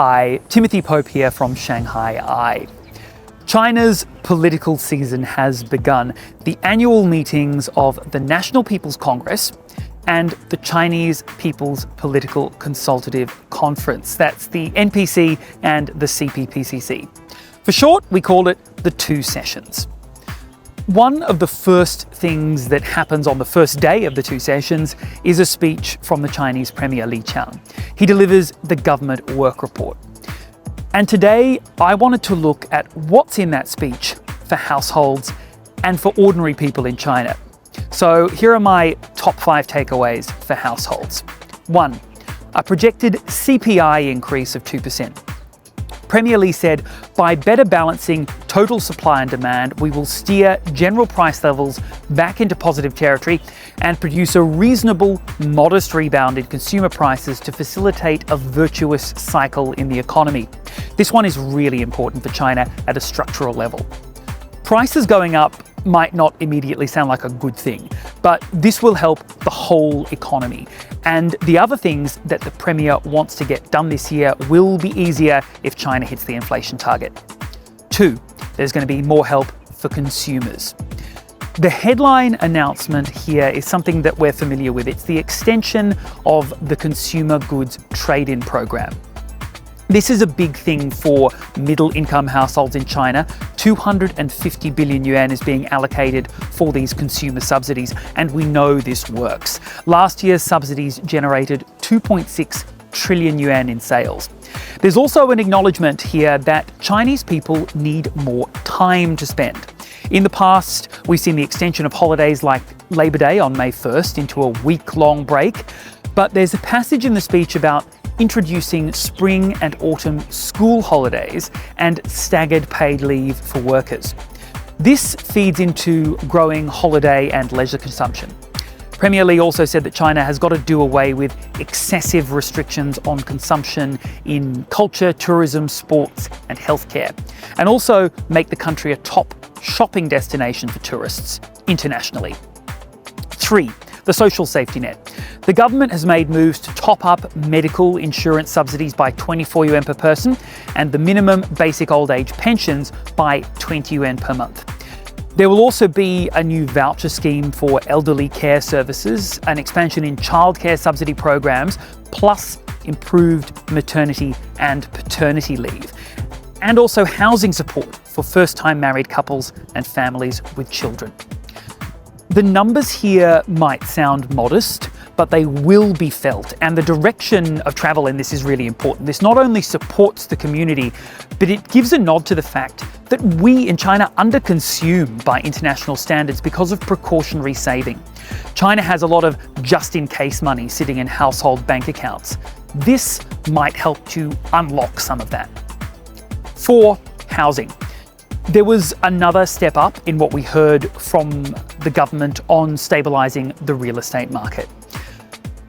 Hi, Timothy Pope here from Shanghai Eye. China's political season has begun. The annual meetings of the National People's Congress and the Chinese People's Political Consultative Conference. That's the NPC and the CPPCC. For short, we call it the two sessions. One of the first things that happens on the first day of the two sessions is a speech from the Chinese Premier Li Qiang. He delivers the government work report. And today, I wanted to look at what's in that speech for households and for ordinary people in China. So here are my top 5 takeaways for households. 1. A projected CPI increase of 2%. Premier Li said, by better balancing total supply and demand, we will steer general price levels back into positive territory and produce a reasonable, modest rebound in consumer prices to facilitate a virtuous cycle in the economy. This one is really important for China at a structural level. Prices going up might not immediately sound like a good thing, but this will help the whole economy. And the other things that the Premier wants to get done this year will be easier if China hits the inflation target. 2, there's going to be more help for consumers. The headline announcement here is something that we're familiar with. It's the extension of the Consumer Goods Trade-in Program. This is a big thing for middle-income households in China. 250 billion yuan is being allocated for these consumer subsidies, and we know this works. Last year's subsidies generated 2.6 trillion yuan in sales. There's also an acknowledgement here that Chinese people need more time to spend. In the past, we've seen the extension of holidays like Labor Day on May 1st into a week-long break, but there's a passage in the speech about introducing spring and autumn school holidays and staggered paid leave for workers. This feeds into growing holiday and leisure consumption. Premier Li also said that China has got to do away with excessive restrictions on consumption in culture, tourism, sports and healthcare, and also make the country a top shopping destination for tourists internationally. 3. The social safety net. The government has made moves to top up medical insurance subsidies by 24 yuan per person and the minimum basic old age pensions by 20 yuan per month. There will also be a new voucher scheme for elderly care services, an expansion in childcare subsidy programs, plus improved maternity and paternity leave, and also housing support for first-time married couples and families with children. The numbers here might sound modest, but they will be felt, and the direction of travel in this is really important. This not only supports the community, but it gives a nod to the fact that we in China underconsume by international standards because of precautionary saving. China has a lot of just-in-case money sitting in household bank accounts. This might help to unlock some of that. 4. Housing. There was another step up in what we heard from the government on stabilising the real estate market.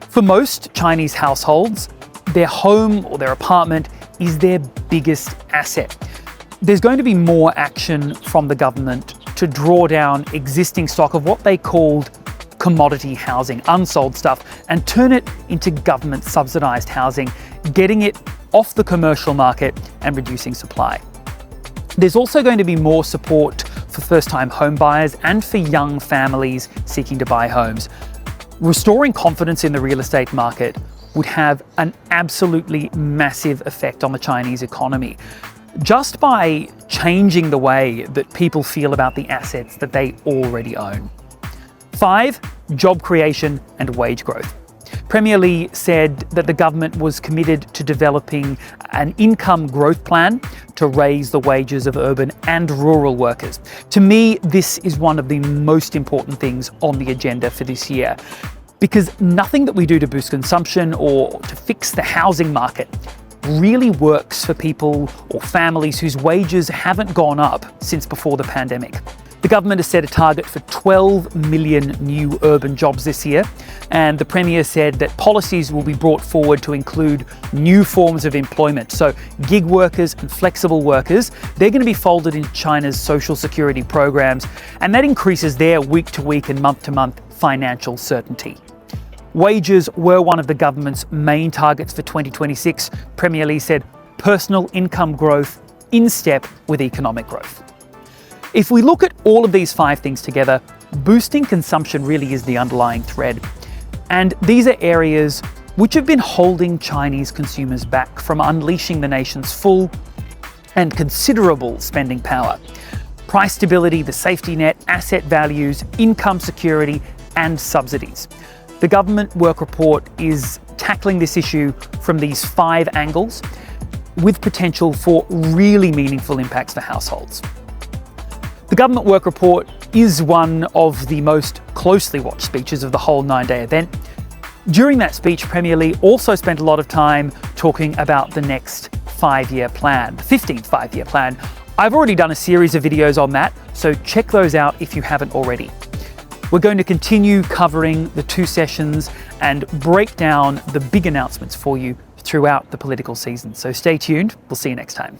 For most Chinese households, their home or their apartment is their biggest asset. There's going to be more action from the government to draw down existing stock of what they called commodity housing, unsold stuff, and turn it into government subsidised housing, getting it off the commercial market and reducing supply. There's also going to be more support for first-time home buyers and for young families seeking to buy homes. Restoring confidence in the real estate market would have an absolutely massive effect on the Chinese economy, just by changing the way that people feel about the assets that they already own. 5. Job creation and wage growth. Premier Li said that the government was committed to developing an income growth plan to raise the wages of urban and rural workers. To me, this is one of the most important things on the agenda for this year, because nothing that we do to boost consumption or to fix the housing market really works for people or families whose wages haven't gone up since before the pandemic. The government has set a target for 12 million new urban jobs this year, and the Premier said that policies will be brought forward to include new forms of employment. So gig workers and flexible workers, they're going to be folded into China's social security programs, and that increases their week-to-week and month-to-month financial certainty. Wages were one of the government's main targets for 2026. Premier Li said personal income growth in step with economic growth. If we look at all of these 5 things together, boosting consumption really is the underlying thread. And these are areas which have been holding Chinese consumers back from unleashing the nation's full and considerable spending power. Price stability, the safety net, asset values, income security, and subsidies. The government work report is tackling this issue from these 5 angles, with potential for really meaningful impacts for households. The government work report is one of the most closely watched speeches of the whole 9-day event. During that speech, Premier Li also spent a lot of time talking about the next 5-year plan, the 15th 5-year plan. I've already done a series of videos on that, so check those out if you haven't already. We're going to continue covering the 2 sessions and break down the big announcements for you throughout the political season. So stay tuned. We'll see you next time.